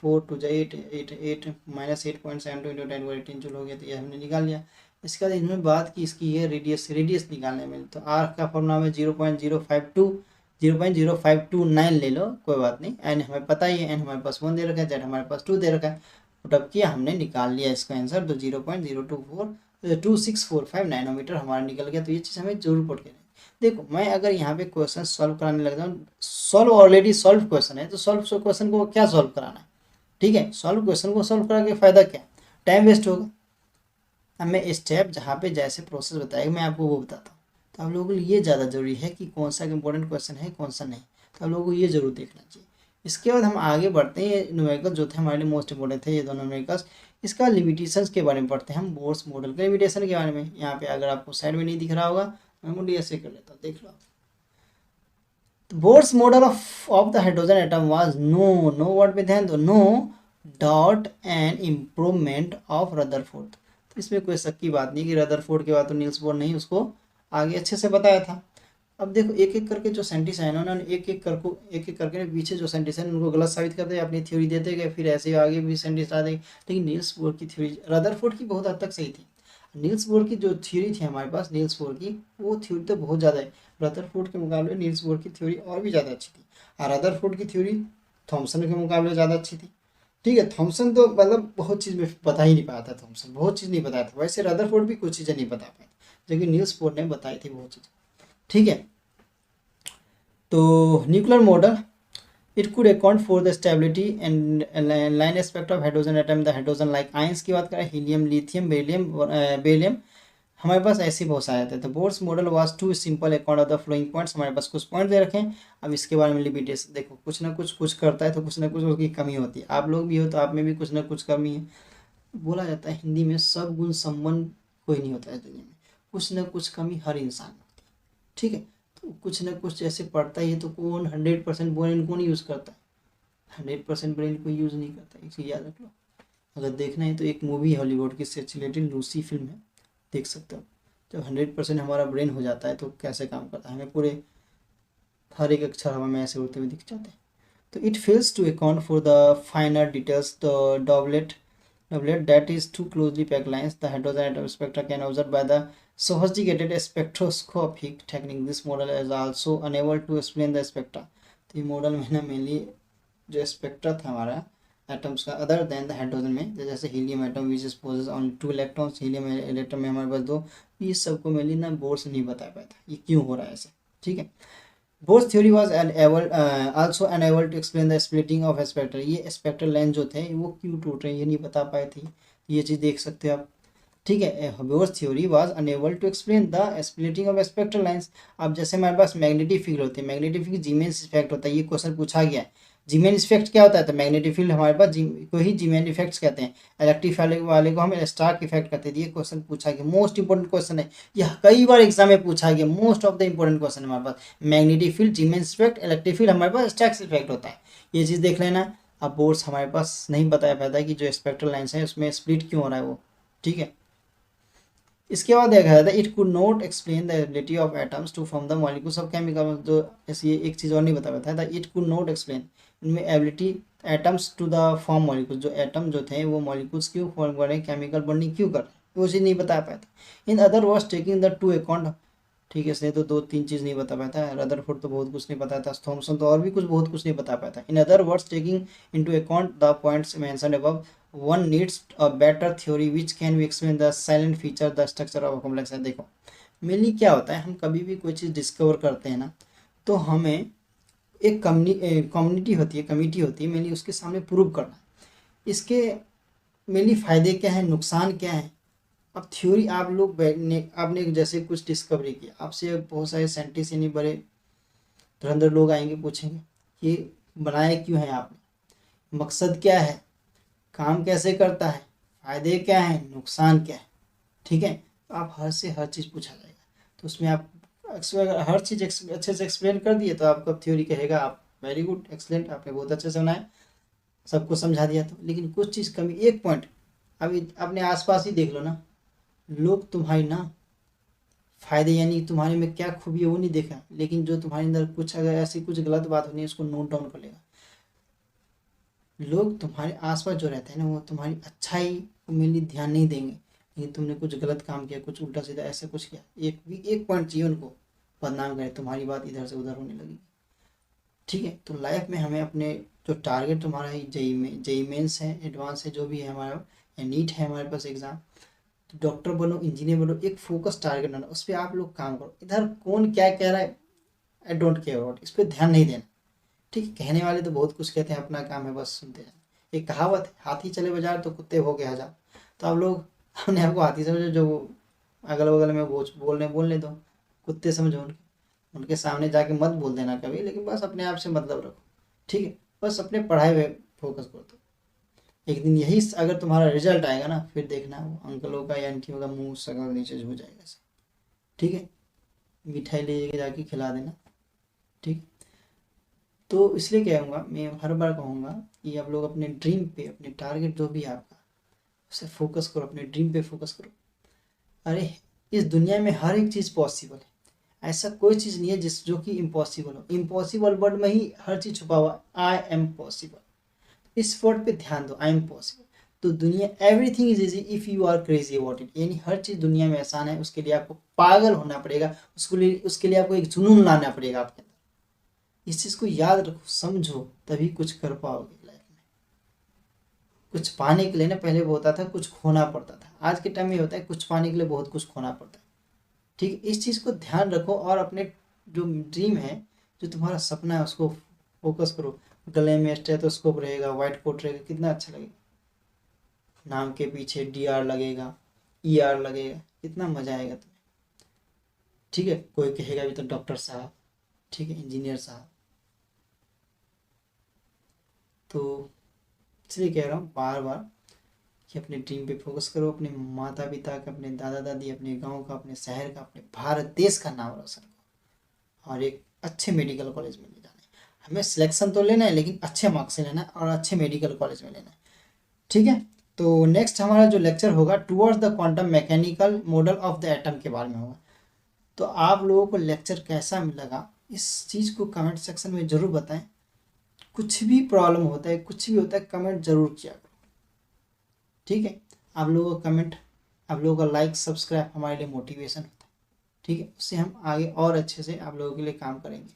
4 2 8 8 8 माइनस 8.72 × 10⁻18 जूल हो गया. तो ये हमने निकाल लिया. इसके बाद इन्होंने बात की इसकी ये रेडियस निकालने में. तो आर का फॉर्मूला में 0.05229 ले लो, कोई बात नहीं. एन हमें पता ही है, एन हमारे पास 1 दे रखा है, जेड हमारे पास 2 दे रखा है. पुटअप किया हमने, निकाल लिया इसका आंसर. तो 0.0242645 नैनोमीटर हमारा निकल गया. तो ये चीज़ हमें जरूर पढ़ के देखो. मैं अगर यहाँ पे क्वेश्चन सॉल्व कराने लग जाऊँ, सॉल्व ऑलरेडी सॉल्व क्वेश्चन है, तो सॉल्व क्वेश्चन को क्या सॉल्व कराना है. ठीक है, सॉल्व क्वेश्चन को सॉल्व करा के फायदा क्या, टाइम वेस्ट होगा. अब मैं स्टेप जहाँ पे जैसे प्रोसेस बताएगा मैं आपको वो बताता हूँ. तो आप लोगों को ये ज़्यादा जरूरी है कि कौन सा इंपॉर्टेंट क्वेश्चन है कौन सा नहीं. तो आप लोगों को ये जरूर देखना चाहिए. इसके बाद हम आगे बढ़ते हैं. न्यूमेरिकल जो थे हमारे लिए मोस्ट इंपॉर्टेंट थे ये दोनों न्यूमेरिकल्स. इसका लिमिटेशंस के बारे में पढ़ते हैं हम, बोर्स मॉडल के लिमिटेशन के बारे में. यहाँ पे अगर आपको साइड में नहीं दिख रहा होगा मैं मुझे ऐसे कर लेता हूँ, देख लो. Bohr's model of the hydrogen atom was no word में ध्यान दो, no dot and improvement of Rutherford. तो इसमें कोई शक की बात नहीं कि रदरफोर्ड के बाद तो नील्स बोर नहीं, उसको आगे अच्छे से बताया था. अब देखो एक एक करके जो साइंटिस्ट हैं ना, उन्होंने एक एक करके पीछे जो साइंटिस्ट हैं उनको गलत साबित करते गए, अपनी थ्योरी देते गए, फिर ऐसे आगे भी साइंटिस्ट आते गए। लेकिन नील्स बोर की थ्योरी, रदरफोर्ड की बहुत हद तक सही थी। नील्स बोर की जो थ्योरी थी हमारे पास, नील्स बोर की वो थ्योरी तो बहुत ज़्यादा है, रदरफोर्ड के मुकाबले नील्स बोर की थ्योरी और भी ज़्यादा अच्छी थी। और रदरफोर्ड की थ्योरी थॉमसन के मुकाबले ज़्यादा अच्छी थी। ठीक है, थॉमसन तो मतलब बहुत चीज़ में बता ही नहीं पाया था, थॉमसन बहुत चीज़ नहीं बताया था। वैसे रदरफोर्ड भी कुछ चीज़ें नहीं बता पाए, लेकिन नील्स बोर ने बताई थी बहुत चीज़ें। ठीक है, तो nuclear model, it could account for the stability and line spectrum of hydrogen atom, the hydrogen like ions की बात करें, हीलियम, लिथियम, बेरिलियम, हमारे पास ऐसे बहुत सारे आते थे। Bohr's model was too simple account of the flowing points, हमारे पास कुछ पॉइंट दे रखे हैं। अब इसके बारे में लिमिटेशन देखो, कुछ ना कुछ करता है तो कुछ ना कुछ उसकी कमी होती है। आप लोग भी हो तो आप में भी कुछ ना कुछ कमी है। बोला जाता है हिंदी में, सब गुण संपन्न कोई नहीं होता है दुनिया में, कुछ ना कुछ कमी हर इंसान में होती है। ठीक है, तो कुछ ना कुछ जैसे पढ़ता ही है, तो कौन 100% ब्रेन कौन यूज़ करता है? 100% ब्रेन को यूज़ नहीं करता है, इसे याद रख लो। अगर देखना है तो एक मूवी हॉलीवुड की सेचुलेटेड लूसी फिल्म है, देख सकते हो। जब 100% हमारा ब्रेन हो जाता है तो कैसे काम करता है, हमें पूरे हर एक अक्षर हवा में ऐसे उड़ते हुए दिख जाते हैं। तो it fails to account for the finer details, the doublet that is too closely packed lines, the hydrogen atom spectra can observed by the sophisticated spectroscopic technique. This model is also unable to explain the spectra. तो ये model में ना mainly जो spectra था हमारा atoms का, other than the hydrogen में, जैसे helium atom which is possess on 2 electrons, helium atom में हमारे पास 2, ये सबको मेनली ना बोर्स नहीं बता पाया था ये क्यों हो रहा है ऐसे। ठीक है, Bohr's theory was also unable to explain the splitting of spectrum, ये स्पेक्ट्रल लाइन जो थे वो क्यों टूट रहे हैं ये नहीं बता पाए थे, ये चीज़ देख सकते हो आप। ठीक है, Bohr's theory was unable to explain the splitting of spectral lines. अब जैसे हमारे पास मैग्नेटिक फील्ड होती है, मैग्नेटिक फील्ड जीमेंस इफेक्ट होता है, ये क्वेश्चन पूछा गया है। जीमेंस इफेक्ट क्या होता है? तो मैग्नेटिक फील्ड हमारे पास को ही जीमेन इफेक्ट्स कहते हैं, इलेक्ट्रिक वाले को हम स्टार्क इफेक्ट कहते हैं। ये क्वेश्चन पूछा गया, मोस्ट इंपोर्टेंट क्वेश्चन है, यह कई बार एग्जाम में पूछा गया, most of the important question हमारे पास। Magnetic field, Zeeman effect, electric field, हमारे पास स्टार्क इफेक्ट होता है, ये चीज़ देख लेना। अब बोर्ड्स हमारे पास नहीं बताया पाता है कि जो स्पेक्ट्रल लाइन्स हैं उसमें स्प्लिट क्यों हो रहा है वो। ठीक है, इसके बाद देखा जाता है it could not explain the ability of atoms to form the molecules of chemical, जो ऐसी एक चीज़ और नहीं बता पाता था, इट कुड नॉट एक्सप्लेन इनमें ability atoms to the form molecules, जो एटम जो थे वो मॉलिक्यूल्स क्यों फॉर्म कर रहे हैं, केमिकल बॉन्डिंग क्यों कर रहे हैं, वो चीज़ नहीं बता पाया था। In other words taking the two account, ठीक है, इसने तो 2-3 चीज़ नहीं बता पाया था, रदरफोर्ड तो बहुत कुछ नहीं बताया था, थॉमसन तो और भी बहुत कुछ नहीं बता पाया था। In other words taking into account the points mentioned above, one needs a better theory which can be explain the silent feature the structure of complex. देखो मेनली क्या होता है, हम कभी भी कोई चीज़ डिस्कवर करते हैं ना, तो हमें एक कम्युनिटी होती है, कमिटी होती है, मेनली उसके सामने प्रूव करना है इसके मेनली फ़ायदे क्या है, नुकसान क्या है। अब थ्योरी आप लोग बैठने, आपने जैसे कुछ डिस्कवरी किया, आपसे बहुत सारे साइंटिस्ट यानी बड़े धुरंधर लोग आएंगे, पूछेंगे ये बनाया क्यों है आपने, मकसद क्या है, काम कैसे करता है, फायदे क्या हैं, नुकसान क्या है। ठीक है, तो आप हर से हर चीज़ पूछा जाएगा, तो उसमें आप हर चीज़ अच्छे से एक्सप्लेन कर दिए तो आपका थ्योरी कहेगा आप वेरी गुड एक्सलेंट, आपने बहुत अच्छे से बनाया, सबको समझा दिया। तो लेकिन कुछ चीज़ कमी, एक पॉइंट, अभी अपने आसपास ही देख लो ना, लोग तुम्हारी ना फायदे यानी तुम्हारे में क्या खूबी है वो नहीं देखा, लेकिन जो तुम्हारे अंदर कुछ अगर ऐसी कुछ गलत बात होनी है उसको नोट डाउन कर लेगा। लोग तुम्हारे आसपास जो रहते हैं ना, वो तुम्हारी अच्छाई को मेनली ध्यान नहीं देंगे, लेकिन तुमने कुछ गलत काम किया, कुछ उल्टा सीधा ऐसा कुछ किया, एक पॉइंट चाहिए उनको बदनाम करे, तुम्हारी बात इधर से उधर होने लगी। ठीक है, तो लाइफ में हमें अपने जो टारगेट तुम्हारा है, जेई मेंस है, एडवांस है, जो भी है हमारा, या नीट है हमारे पास एग्ज़ाम, तो डॉक्टर बनो, इंजीनियर बनो, एक फोकस टारगेट बनो, उस पर आप लोग काम करो। इधर कौन क्या कह रहा है आई डोंट केयर अबाउट, इस पर ध्यान नहीं देना। ठीक है, कहने वाले तो बहुत कुछ कहते हैं, अपना काम है बस सुनते जाना। एक कहावत है, हाथी चले बाजार तो कुत्ते भौंके हजार। तो आप लोग अपने आप को हाथी समझो, जो अगल बगल में बोलने दो, कुत्ते समझो उनके सामने जाके मत बोल देना कभी, लेकिन बस अपने आप से मतलब रखो। ठीक है, बस अपने पढ़ाई पे फोकस कर दो। एक दिन यही अगर तुम्हारा रिजल्ट आएगा ना, फिर देखना वो अंकलों का या आंटियों का मुंह शक्ल नीचे झुक जाएगा ऐसे। ठीक है, मिठाई ले जाके खिला देना। ठीक, तो इसलिए कहूँगा, मैं हर बार कहूँगा कि आप लोग अपने ड्रीम पे, अपने टारगेट जो भी है आपका, उसे फोकस करो, अपने ड्रीम पे फोकस करो। अरे इस दुनिया में हर एक चीज़ पॉसिबल है, ऐसा कोई चीज़ नहीं है जो कि इम्पॉसिबल हो। इम्पॉसिबल वर्ड में ही हर चीज़ छुपा हुआ है। आई एम पॉसिबल, इस वर्ड पे ध्यान दो, आई एम पॉसिबल। तो दुनिया, everything is easy if you are crazy about it, यानी हर चीज़ दुनिया में आसान है, उसके लिए आपको पागल होना पड़ेगा, उसके लिए आपको एक जुनून लाना पड़ेगा आपके अंदर। इस चीज़ को याद रखो, समझो, तभी कुछ कर पाओगे लाइफ में। कुछ पाने के लिए ना पहले वो होता था कुछ खोना पड़ता था, आज के टाइम में होता है कुछ पाने के लिए बहुत कुछ खोना पड़ता है। ठीक है, इस चीज़ को ध्यान रखो और अपने जो ड्रीम है, जो तुम्हारा सपना है, उसको फोकस करो। गले में स्टेथोस्कोप रहेगा, व्हाइट कोट रहेगा, कितना अच्छा लगेगा। नाम के पीछे DR लगेगा, ER लगेगा, कितना मजा आएगा तुम्हें। ठीक है, कोई कहेगा भी तो डॉक्टर साहब, ठीक है, इंजीनियर साहब। तो इसलिए कह रहा हूँ बार बार कि अपने ड्रीम पे फोकस करो, अपने माता पिता का, अपने दादा दादी, अपने गांव का, अपने शहर का, अपने भारत देश का नाम रोशन करो, और एक अच्छे मेडिकल कॉलेज में ले जाना है। हमें सिलेक्शन तो लेना है, लेकिन अच्छे मार्क्स से लेना है और अच्छे मेडिकल कॉलेज में लेना है। ठीक है, तो नेक्स्ट हमारा जो लेक्चर होगा towards the quantum mechanical model of the atom के बारे में होगा। तो आप लोगों को लेक्चर कैसा लगा, इस चीज़ को कमेंट सेक्शन में ज़रूर बताएं। कुछ भी प्रॉब्लम होता है, कुछ भी होता है, कमेंट ज़रूर किया करो। ठीक है, आप लोगों का कमेंट, आप लोगों का लाइक सब्सक्राइब हमारे लिए मोटिवेशन होता है। ठीक है, उससे हम आगे और अच्छे से आप लोगों के लिए काम करेंगे।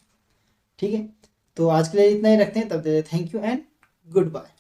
ठीक है, तो आज के लिए इतना ही रखते हैं, तब दे thank you and good bye.